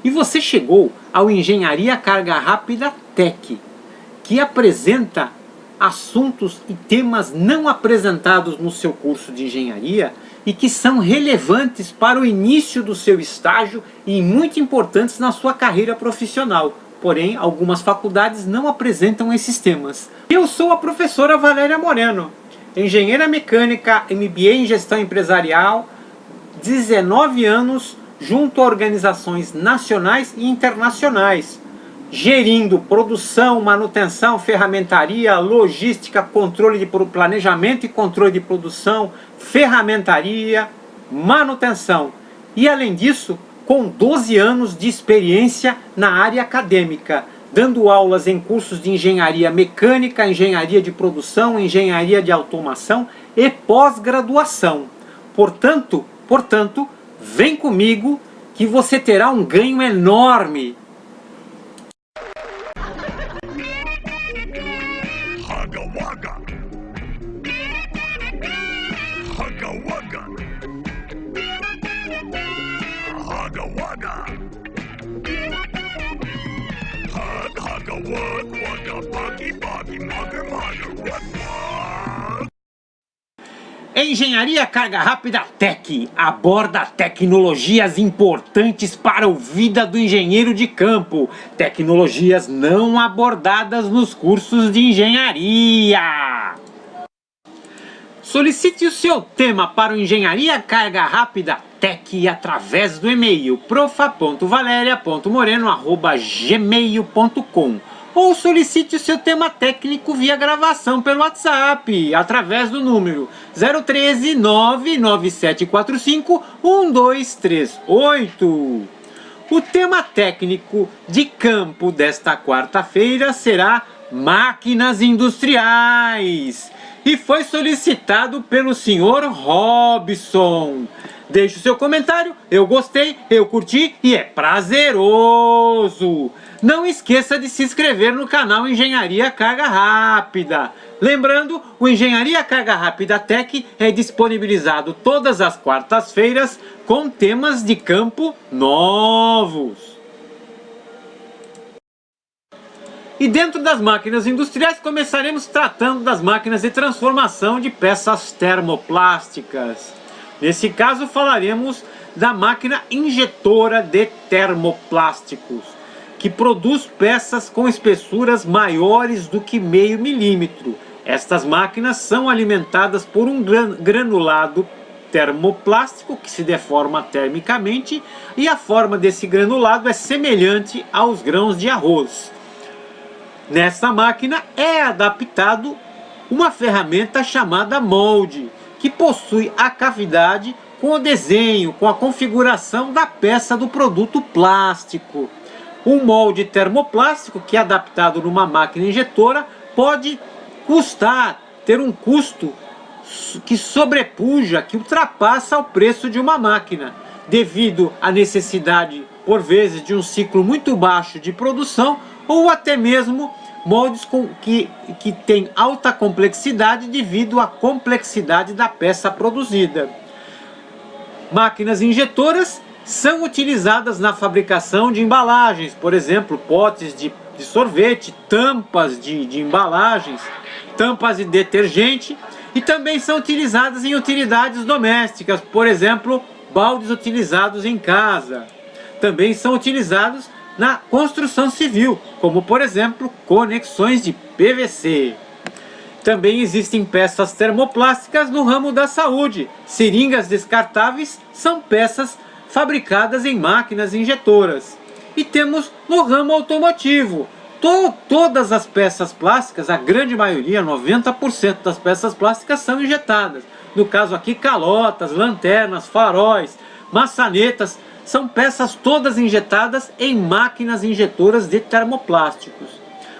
E você chegou ao Engenharia Carga Rápida Tech, que apresenta assuntos e temas não apresentados no seu curso de engenharia e que são relevantes para o início do seu estágio e muito importantes na sua carreira profissional. Porém, algumas faculdades não apresentam esses temas. Eu sou a professora Valéria Moreno, engenheira mecânica, MBA em gestão empresarial, 19 anos junto a organizações nacionais e internacionais, gerindo produção, manutenção, ferramentaria, logística, controle de planejamento e controle de produção, ferramentaria, manutenção. E além disso, com 12 anos de experiência na área acadêmica, dando aulas em cursos de engenharia mecânica, engenharia de produção, engenharia de automação e pós-graduação. Portanto, vem comigo que você terá um ganho enorme. Engenharia Carga Rápida Tech aborda tecnologias importantes para a vida do engenheiro de campo, tecnologias não abordadas nos cursos de engenharia. Solicite o seu tema para o Engenharia Carga Rápida Tech através do e-mail profa.valerio.moreno@gmail.com ou solicite o seu tema técnico via gravação pelo WhatsApp através do número 013 99745 1238. O tema técnico de campo desta quarta-feira será máquinas industriais e foi solicitado pelo senhor Robson. Deixe o seu comentário, eu gostei, eu curti e é prazeroso. Não esqueça de se inscrever no canal Engenharia Carga Rápida. Lembrando, o Engenharia Carga Rápida Tech é disponibilizado todas as quartas-feiras com temas de campo novos. E dentro das máquinas industriais começaremos tratando das máquinas de transformação de peças termoplásticas. Nesse caso falaremos da máquina injetora de termoplásticos, que produz peças com espessuras maiores do que meio milímetro. Estas máquinas são alimentadas por um granulado termoplástico que se deforma termicamente e a forma desse granulado é semelhante aos grãos de arroz. Nessa máquina é adaptado uma ferramenta chamada molde, que possui a cavidade com o desenho, com a configuração da peça do produto plástico. Um molde termoplástico que é adaptado numa máquina injetora pode ter um custo que sobrepuja, que ultrapassa o preço de uma máquina, devido à necessidade, por vezes, de um ciclo muito baixo de produção ou até mesmo moldes que têm alta complexidade devido à complexidade da peça produzida. Máquinas injetoras são utilizadas na fabricação de embalagens, por exemplo, potes de sorvete, tampas de embalagens, tampas de detergente, e também são utilizadas em utilidades domésticas, por exemplo, baldes utilizados em casa. Também são utilizados na construção civil, como por exemplo, conexões de PVC. Também existem peças termoplásticas no ramo da saúde. Seringas descartáveis são peças fabricadas em máquinas injetoras. E temos no ramo automotivo. Todas as peças plásticas, a grande maioria, 90% das peças plásticas são injetadas. No caso aqui, calotas, lanternas, faróis, maçanetas, são peças todas injetadas em máquinas injetoras de termoplásticos.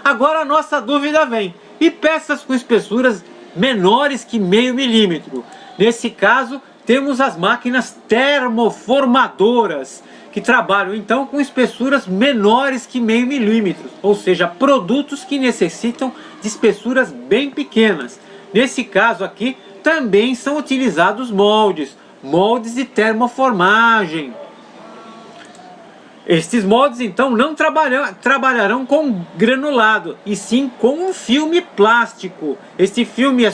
Agora a nossa dúvida vem: e peças com espessuras menores que meio milímetro? Nesse caso, temos as máquinas termoformadoras, que trabalham então com espessuras menores que meio milímetro, ou seja, produtos que necessitam de espessuras bem pequenas. Nesse caso aqui, também são utilizados moldes de termoformagem. Estes moldes então não trabalharão com granulado, e sim com um filme plástico. Este filme é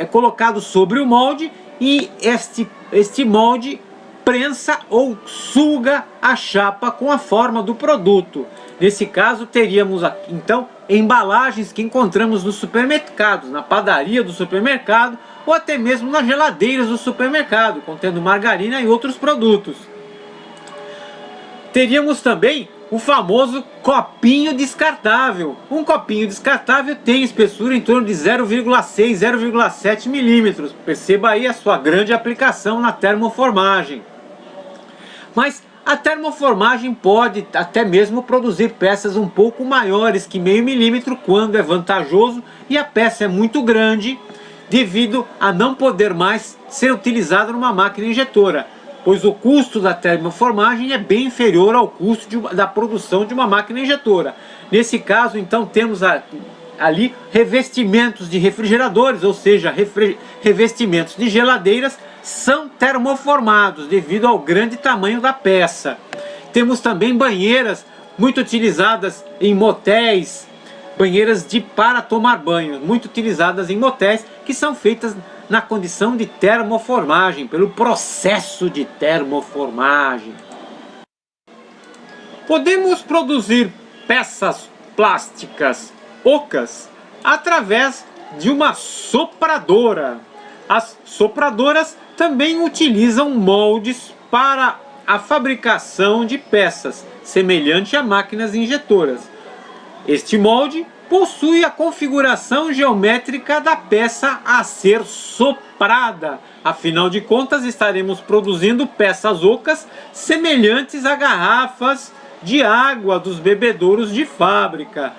colocado sobre o molde, e este molde prensa ou suga a chapa com a forma do produto. Nesse caso teríamos então embalagens que encontramos nos supermercados, na padaria do supermercado, ou até mesmo nas geladeiras do supermercado, contendo margarina e outros produtos. Teríamos também o famoso copinho descartável. Um copinho descartável tem espessura em torno de 0,6, 0,7 milímetros. Perceba aí a sua grande aplicação na termoformagem. Mas a termoformagem pode até mesmo produzir peças um pouco maiores que meio milímetro quando é vantajoso e a peça é muito grande, devido a não poder mais ser utilizada numa máquina injetora, pois o custo da termoformagem é bem inferior ao custo da produção de uma máquina injetora. Nesse caso, então, temos ali revestimentos de refrigeradores, ou seja, revestimentos de geladeiras, são termoformados devido ao grande tamanho da peça. Temos também banheiras muito utilizadas em motéis, banheiras para tomar banho, muito utilizadas em motéis, que são feitas na condição de termoformagem, pelo processo de termoformagem. Podemos produzir peças plásticas ocas através de uma sopradora. As sopradoras também utilizam moldes para a fabricação de peças, semelhante a máquinas injetoras. Este molde possui a configuração geométrica da peça a ser soprada. Afinal de contas, estaremos produzindo peças ocas semelhantes a garrafas de água dos bebedouros de fábrica.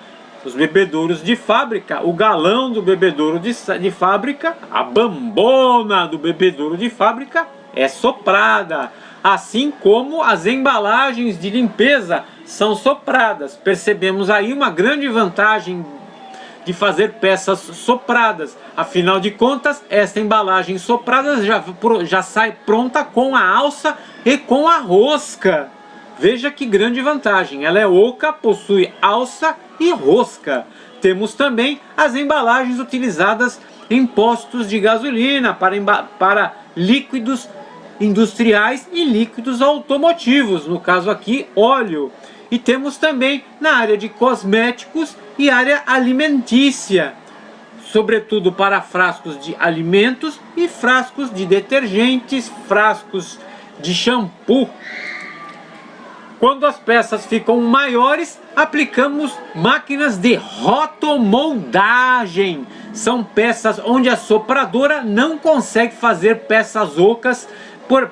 Os bebedouros de fábrica, o galão do bebedouro de fábrica, a bambona do bebedouro de fábrica é soprada, assim como as embalagens de limpeza são sopradas. Percebemos aí uma grande vantagem de fazer peças sopradas. Afinal de contas, esta embalagem soprada já sai pronta com a alça e com a rosca. Veja que grande vantagem, ela é oca, possui alça e rosca. Temos também as embalagens utilizadas em postos de gasolina para líquidos industriais e líquidos automotivos, no caso aqui óleo. E temos também na área de cosméticos e área alimentícia, sobretudo para frascos de alimentos e frascos de detergentes, frascos de shampoo. Quando as peças ficam maiores, aplicamos máquinas de rotomoldagem. São peças onde a sopradora não consegue fazer peças ocas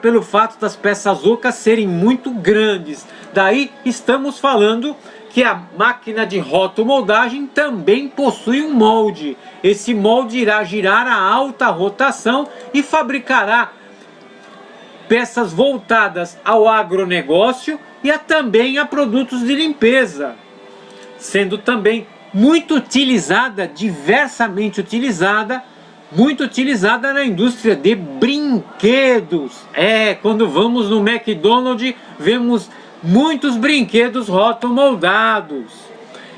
pelo fato das peças ocas serem muito grandes. Daí estamos falando que a máquina de rotomoldagem também possui um molde. Esse molde irá girar a alta rotação e fabricará peças voltadas ao agronegócio e também a produtos de limpeza, sendo também muito utilizada, diversamente utilizada, muito utilizada na indústria de brinquedos. Quando vamos no McDonald's, vemos muitos brinquedos rotomoldados.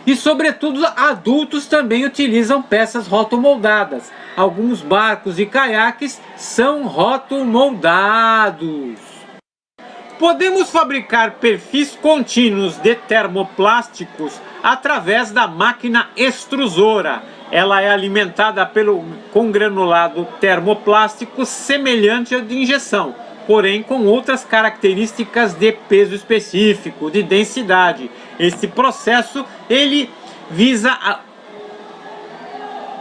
E sobretudo adultos também utilizam peças rotomoldadas. Alguns barcos e caiaques são rotomoldados. Podemos fabricar perfis contínuos de termoplásticos através da máquina extrusora. Ela é alimentada com granulado termoplástico semelhante ao de injeção, porém com outras características de peso específico, de densidade. Este processo ele visa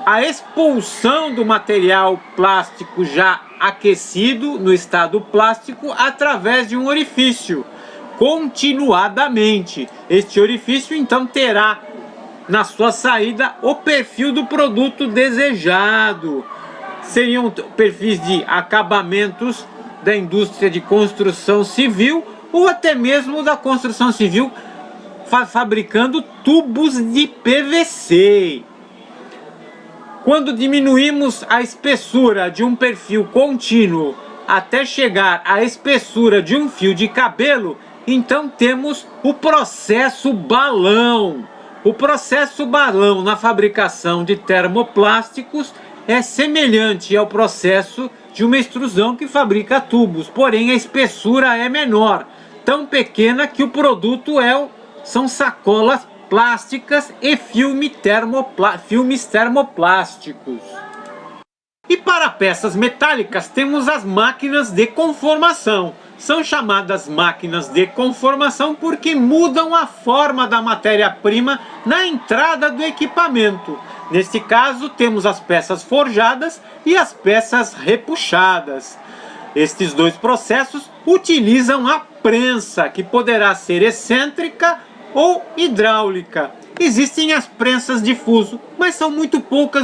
a expulsão do material plástico já aquecido no estado plástico através de um orifício, continuadamente. Este orifício então terá na sua saída o perfil do produto desejado. Seriam perfis de acabamentos da indústria de construção civil ou até mesmo da construção civil fabricando tubos de PVC. Quando diminuímos a espessura de um perfil contínuo até chegar à espessura de um fio de cabelo, Então temos o processo balão. O processo balão na fabricação de termoplásticos é semelhante ao processo de uma extrusão que fabrica tubos, porém a espessura é menor, tão pequena que o produto são sacolas plásticas e filmes termoplásticos. E para peças metálicas temos as máquinas de conformação. São chamadas máquinas de conformação porque mudam a forma da matéria-prima na entrada do equipamento. Neste caso temos as peças forjadas e as peças repuxadas. Estes dois processos utilizam a prensa, que poderá ser excêntrica ou hidráulica. Existem as prensas de fuso, mas são muito pouco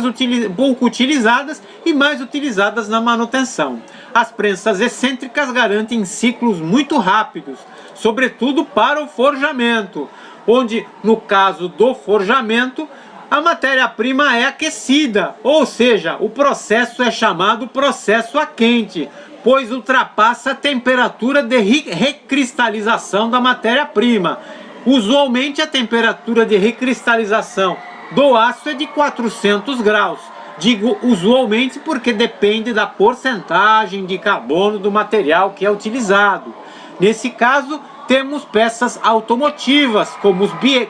utilizadas e mais utilizadas na manutenção. As prensas excêntricas garantem ciclos muito rápidos, sobretudo para o forjamento, onde, no caso do forjamento, a matéria-prima é aquecida, ou seja, o processo é chamado processo a quente, pois ultrapassa a temperatura de recristalização da matéria-prima. Usualmente a temperatura de recristalização do aço é de 400 graus. Digo usualmente porque depende da porcentagem de carbono do material que é utilizado. Nesse caso, temos peças automotivas,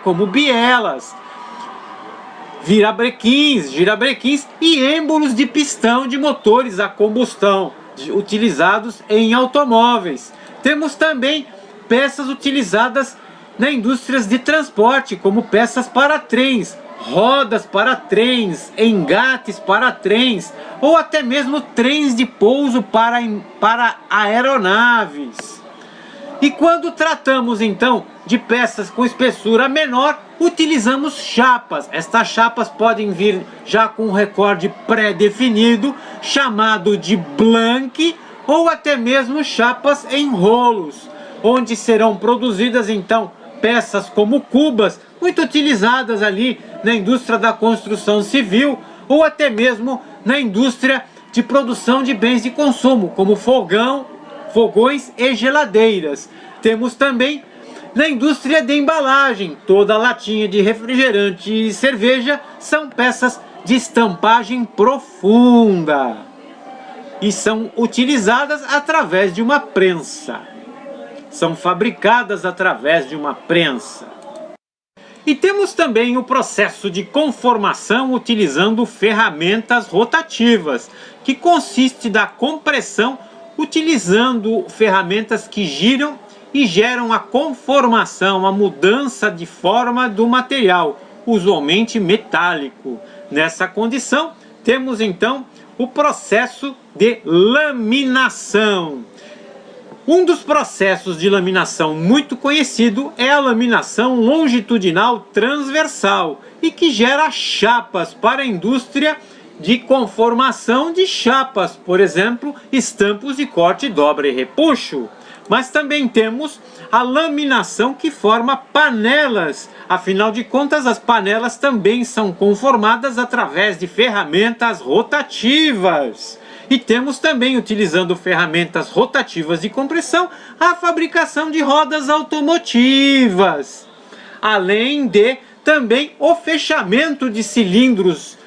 como bielas, girabrequins e êmbolos de pistão de motores a combustão, utilizados em automóveis. Temos também peças utilizadas na indústria de transporte, como peças para trens, rodas para trens, engates para trens, ou até mesmo trens de pouso para aeronaves. E quando tratamos então de peças com espessura menor, utilizamos chapas. Estas chapas podem vir já com um recorde pré-definido, chamado de blank, ou até mesmo chapas em rolos, onde serão produzidas então peças como cubas, muito utilizadas ali na indústria da construção civil, ou até mesmo na indústria de produção de bens de consumo, como fogões e geladeiras. Temos também na indústria de embalagem, toda latinha de refrigerante e cerveja são peças de estampagem profunda e são utilizadas através de uma prensa. São fabricadas através de uma prensa. E temos também o processo de conformação utilizando ferramentas rotativas, que consiste da compressão utilizando ferramentas que giram e geram a conformação, a mudança de forma do material, usualmente metálico. Nessa condição, temos então o processo de laminação. Um dos processos de laminação muito conhecido é a laminação longitudinal transversal e que gera chapas para a indústria de conformação de chapas, por exemplo, estampos de corte, dobra e repuxo. Mas também temos a laminação que forma panelas. Afinal de contas, as panelas também são conformadas através de ferramentas rotativas. E temos também, utilizando ferramentas rotativas de compressão, a fabricação de rodas automotivas. Além de também o fechamento de cilindros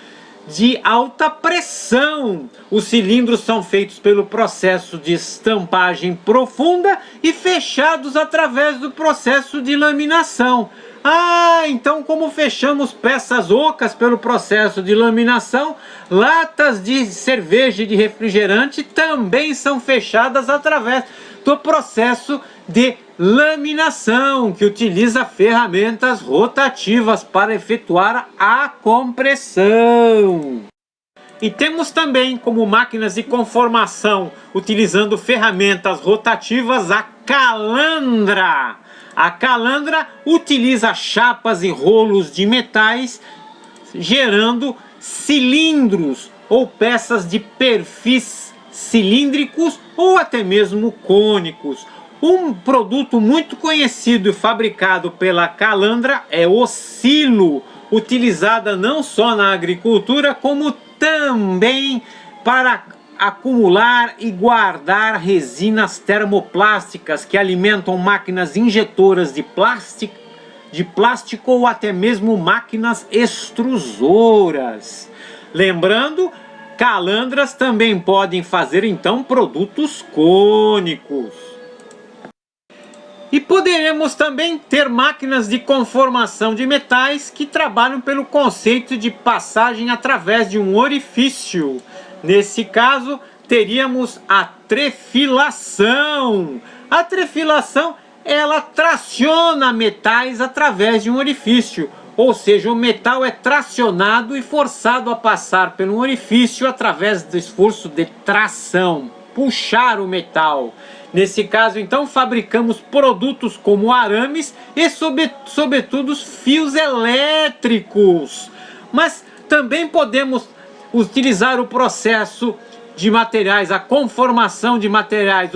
de alta pressão. Os cilindros são feitos pelo processo de estampagem profunda e fechados através do processo de laminação. Então como fechamos peças ocas pelo processo de laminação, latas de cerveja e de refrigerante também são fechadas através do processo de laminação, que utiliza ferramentas rotativas para efetuar a compressão. E temos também como máquinas de conformação, utilizando ferramentas rotativas, a calandra. A calandra utiliza chapas e rolos de metais, gerando cilindros ou peças de perfis cilíndricos ou até mesmo cônicos. Um produto muito conhecido e fabricado pela calandra é o silo, utilizada não só na agricultura, como também para acumular e guardar resinas termoplásticas que alimentam máquinas injetoras de plástico ou até mesmo máquinas extrusoras. Lembrando, calandras também podem fazer então produtos cônicos. E poderemos também ter máquinas de conformação de metais que trabalham pelo conceito de passagem através de um orifício. Nesse caso, teríamos a trefilação. A trefilação, ela traciona metais através de um orifício, ou seja, o metal é tracionado e forçado a passar por um orifício através do esforço de tração, puxar o metal. Nesse caso, então, fabricamos produtos como arames e, sobretudo, fios elétricos. Mas também podemos utilizar o processo de materiais, a conformação de materiais,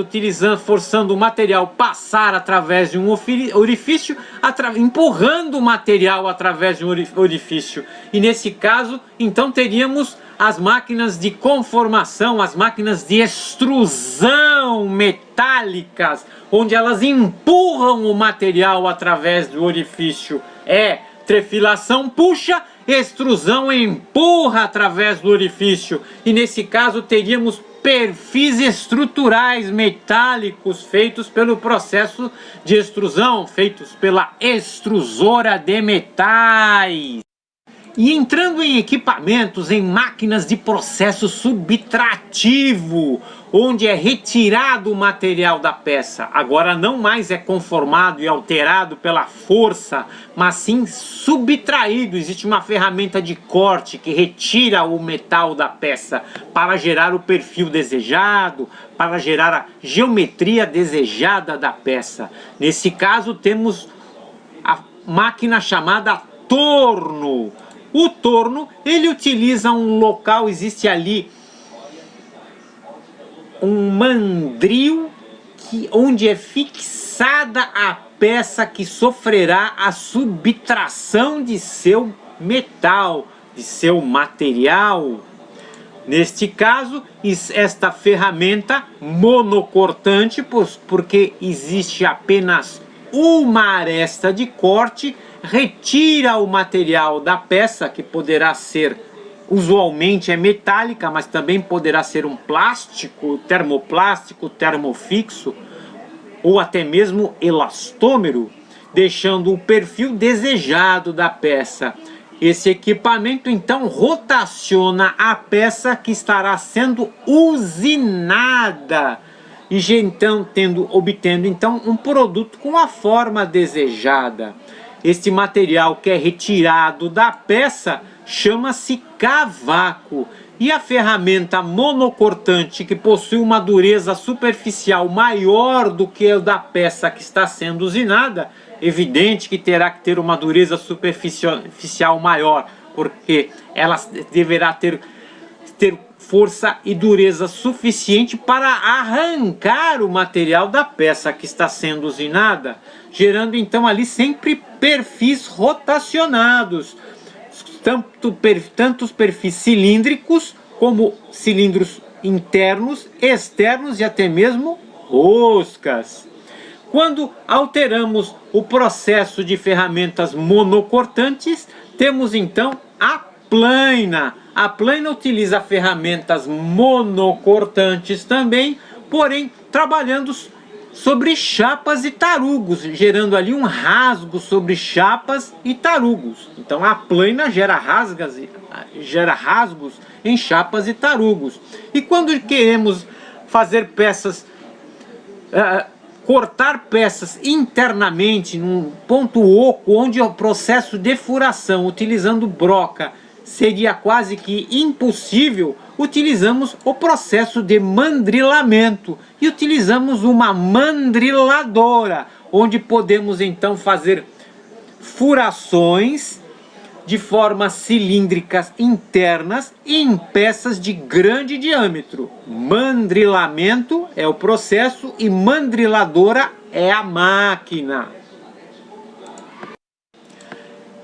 forçando o material passar através de um orifício, empurrando o material através de um orifício. E nesse caso, então, teríamos as máquinas de conformação, as máquinas de extrusão metálicas, onde elas empurram o material através do orifício. Trefilação puxa, extrusão empurra através do orifício. E nesse caso teríamos perfis estruturais metálicos feitos pelo processo de extrusão, feitos pela extrusora de metais. E entrando em equipamentos, em máquinas de processo subtrativo, onde é retirado o material da peça. Agora não mais é conformado e alterado pela força, mas sim subtraído. Existe uma ferramenta de corte que retira o metal da peça para gerar o perfil desejado, para gerar a geometria desejada da peça. Nesse caso temos a máquina chamada torno. O torno, ele utiliza um local, existe ali um mandril onde é fixada a peça que sofrerá a subtração de seu metal, de seu material. Neste caso, esta ferramenta monocortante, porque existe apenas uma aresta de corte, retira o material da peça, que poderá ser, usualmente é metálica, mas também poderá ser um plástico, termoplástico, termofixo, ou até mesmo elastômero, deixando o perfil desejado da peça. Esse equipamento então rotaciona a peça que estará sendo usinada, e então obtendo então um produto com a forma desejada. Este material que é retirado da peça chama-se cavaco. E a ferramenta monocortante, que possui uma dureza superficial maior do que a da peça que está sendo usinada, evidente que terá que ter uma dureza superficial maior, porque ela deverá ter força e dureza suficiente para arrancar o material da peça que está sendo usinada, gerando então ali sempre perfis rotacionados, tanto os perfis cilíndricos como cilindros internos, externos e até mesmo roscas. Quando alteramos o processo de ferramentas monocortantes, temos então a plaina. A plaina utiliza ferramentas monocortantes também, porém trabalhando sobre chapas e tarugos, gerando ali um rasgo sobre chapas e tarugos. Então a plaina gera rasgos em chapas e tarugos. E quando queremos fazer peças, cortar peças internamente num ponto oco, onde o processo de furação utilizando broca seria quase que impossível, utilizamos o processo de mandrilamento e utilizamos uma mandriladora, onde podemos então fazer furações de formas cilíndricas internas em peças de grande diâmetro. Mandrilamento é o processo e mandriladora é a máquina.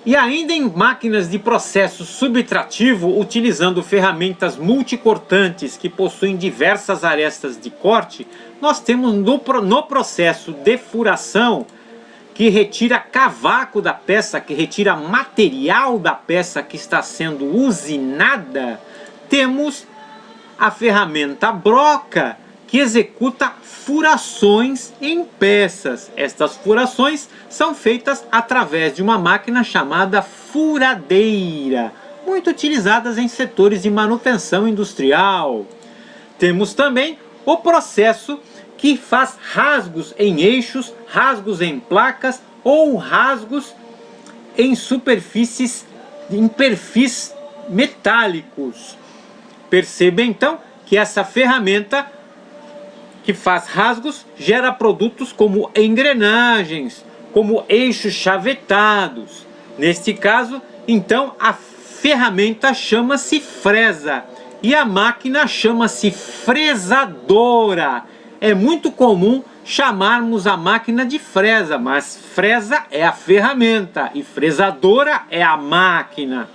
E ainda em máquinas de processo subtrativo, utilizando ferramentas multicortantes que possuem diversas arestas de corte, nós temos no processo de furação, que retira cavaco da peça, que retira material da peça que está sendo usinada, temos a ferramenta broca, que executa furações em peças. Estas furações são feitas através de uma máquina chamada furadeira, muito utilizadas em setores de manutenção industrial. Temos também o processo que faz rasgos em eixos, rasgos em placas ou rasgos em superfícies, em perfis metálicos. Perceba então que essa ferramenta que faz rasgos gera produtos como engrenagens, como eixos chavetados. Neste caso, então, a ferramenta chama-se fresa e a máquina chama-se fresadora. É muito comum chamarmos a máquina de fresa, mas fresa é a ferramenta e fresadora é a máquina.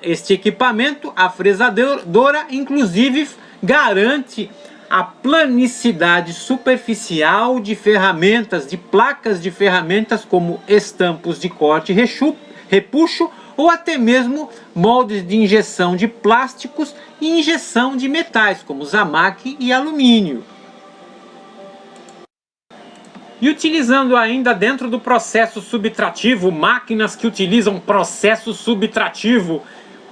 Este equipamento, a fresadora, inclusive garante a planicidade superficial de ferramentas, de placas de ferramentas como estampos de corte e repuxo, ou até mesmo moldes de injeção de plásticos e injeção de metais como zamaque e alumínio. E utilizando ainda dentro do processo subtrativo, máquinas que utilizam processo subtrativo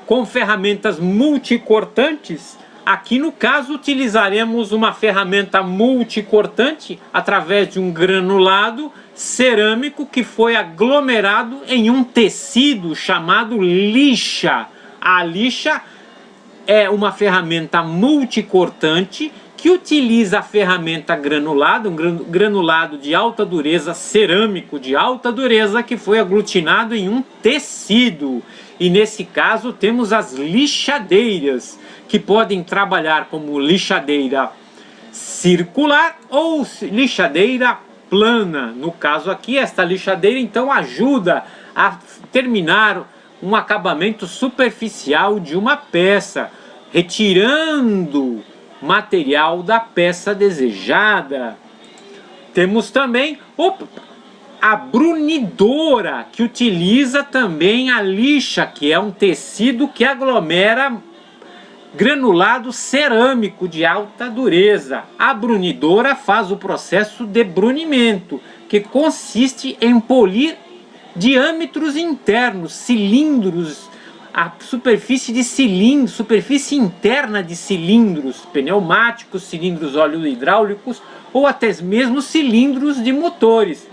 com ferramentas multicortantes, aqui no caso utilizaremos uma ferramenta multicortante através de um granulado cerâmico que foi aglomerado em um tecido chamado lixa. A lixa é uma ferramenta multicortante que utiliza a ferramenta granulado, um granulado de alta dureza, cerâmico de alta dureza, que foi aglutinado em um tecido. E nesse caso temos as lixadeiras, que podem trabalhar como lixadeira circular ou lixadeira plana. No caso aqui, esta lixadeira então ajuda a terminar um acabamento superficial de uma peça, retirando material da peça desejada. Temos também a brunidora, que utiliza também a lixa, que é um tecido que aglomera granulado cerâmico de alta dureza. A brunidora faz o processo de brunimento, que consiste em polir diâmetros internos, cilindros, a superfície de cilindros, superfície interna de cilindros pneumáticos, cilindros óleo hidráulicos ou até mesmo cilindros de motores.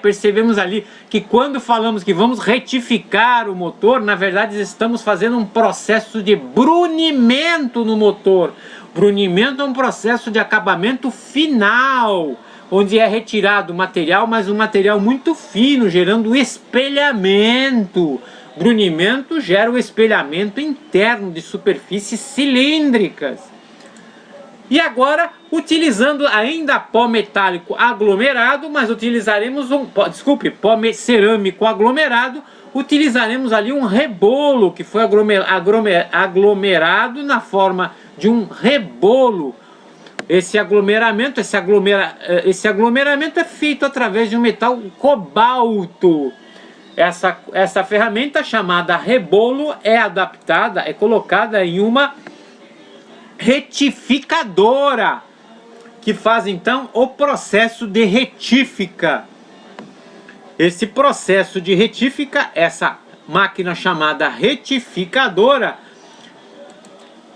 Percebemos ali que quando falamos que vamos retificar o motor, na verdade estamos fazendo um processo de brunimento no motor. Brunimento é um processo de acabamento final, onde é retirado o material, mas um material muito fino, gerando espelhamento. Brunimento gera o espelhamento interno de superfícies cilíndricas. E agora, utilizando ainda pó metálico aglomerado, mas utilizaremos pó cerâmico aglomerado, utilizaremos ali um rebolo que foi aglomerado na forma de um rebolo. Esse aglomeramento é feito através de um metal cobalto. Essa ferramenta chamada rebolo é adaptada, é colocada em uma retificadora, que faz então o processo de retífica. Esse processo de retífica, essa máquina chamada retificadora,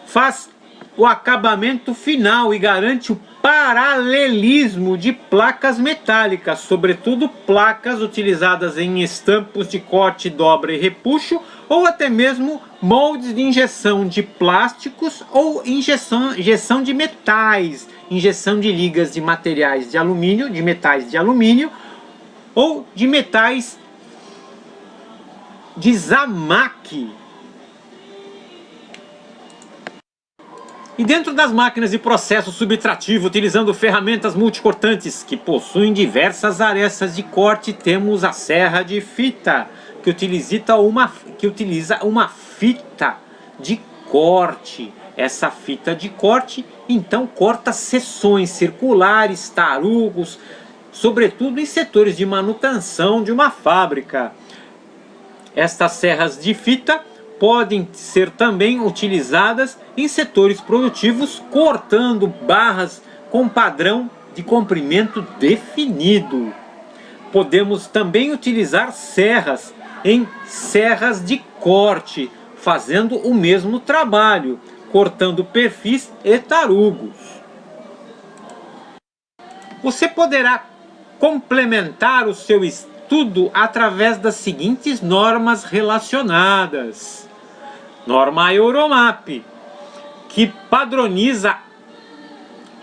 faz o acabamento final e garante o paralelismo de placas metálicas, sobretudo placas utilizadas em estampos de corte, dobra e repuxo, ou até mesmo moldes de injeção de plásticos ou injeção de metais, injeção de ligas de materiais de alumínio, de metais de alumínio ou de metais de zamaque. E dentro das máquinas de processo subtrativo, utilizando ferramentas multicortantes que possuem diversas arestas de corte, temos a serra de fita, que utiliza uma fita de corte. Essa fita de corte, então, corta seções circulares, tarugos, sobretudo em setores de manutenção de uma fábrica. Estas serras de fita podem ser também utilizadas em setores produtivos, cortando barras com padrão de comprimento definido. Podemos também utilizar serras em serras de corte, fazendo o mesmo trabalho, cortando perfis e tarugos. Você poderá complementar o seu estudo através das seguintes normas relacionadas. Norma Euromap, que padroniza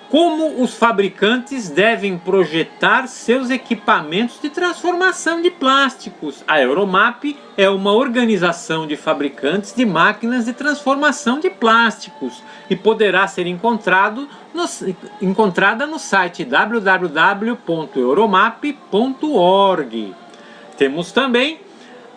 como os fabricantes devem projetar seus equipamentos de transformação de plásticos. A Euromap é uma organização de fabricantes de máquinas de transformação de plásticos e poderá ser encontrada no site www.euromap.org. Temos também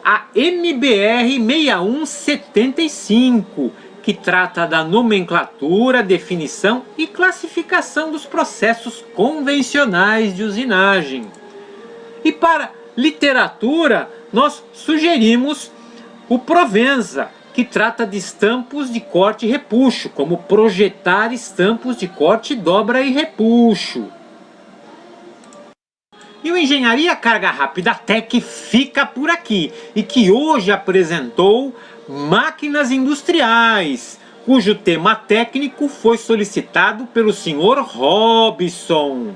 a MBR 6175, que trata da nomenclatura, definição e classificação dos processos convencionais de usinagem. E para literatura, nós sugerimos o Provenza, que trata de estampos de corte e repuxo, como projetar estampos de corte, dobra e repuxo. E o Engenharia Carga Rápida Tech fica por aqui, e que hoje apresentou máquinas industriais, cujo tema técnico foi solicitado pelo Sr. Robson.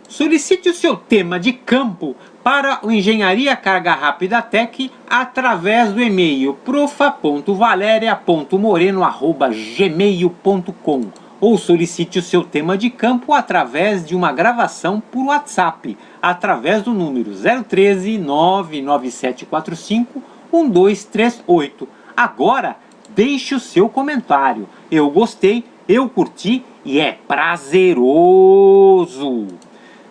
Solicite o seu tema de campo para o Engenharia Carga Rápida Tech através do e-mail profa.valeria.moreno@gmail.com ou solicite o seu tema de campo através de uma gravação por WhatsApp, através do número 013 99745 1238. Agora, deixe o seu comentário. Eu gostei, eu curti e é prazeroso.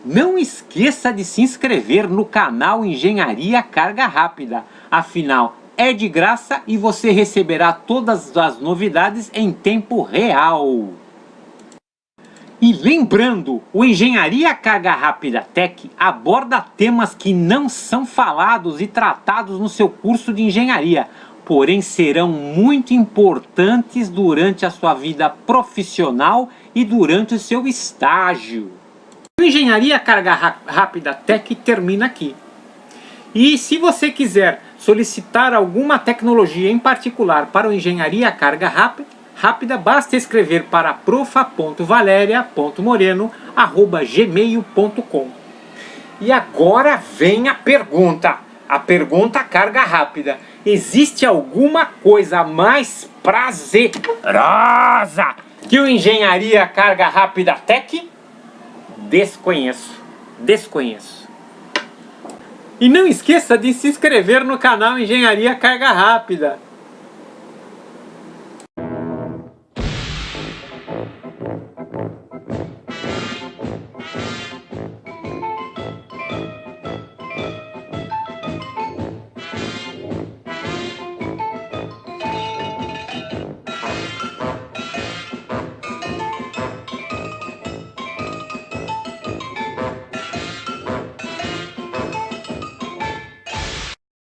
Não esqueça de se inscrever no canal Engenharia Carga Rápida. Afinal, é de graça e você receberá todas as novidades em tempo real. E lembrando, o Engenharia Carga Rápida Tech aborda temas que não são falados e tratados no seu curso de engenharia, porém serão muito importantes durante a sua vida profissional e durante o seu estágio. O Engenharia Carga Rápida Tech termina aqui. E se você quiser solicitar alguma tecnologia em particular para o Engenharia Carga Rápida, basta escrever para profa.valeria.moreno@gmail.com. E agora vem a pergunta carga rápida. Existe alguma coisa mais prazerosa que o Engenharia Carga Rápida Tech? Desconheço. E não esqueça de se inscrever no canal Engenharia Carga Rápida.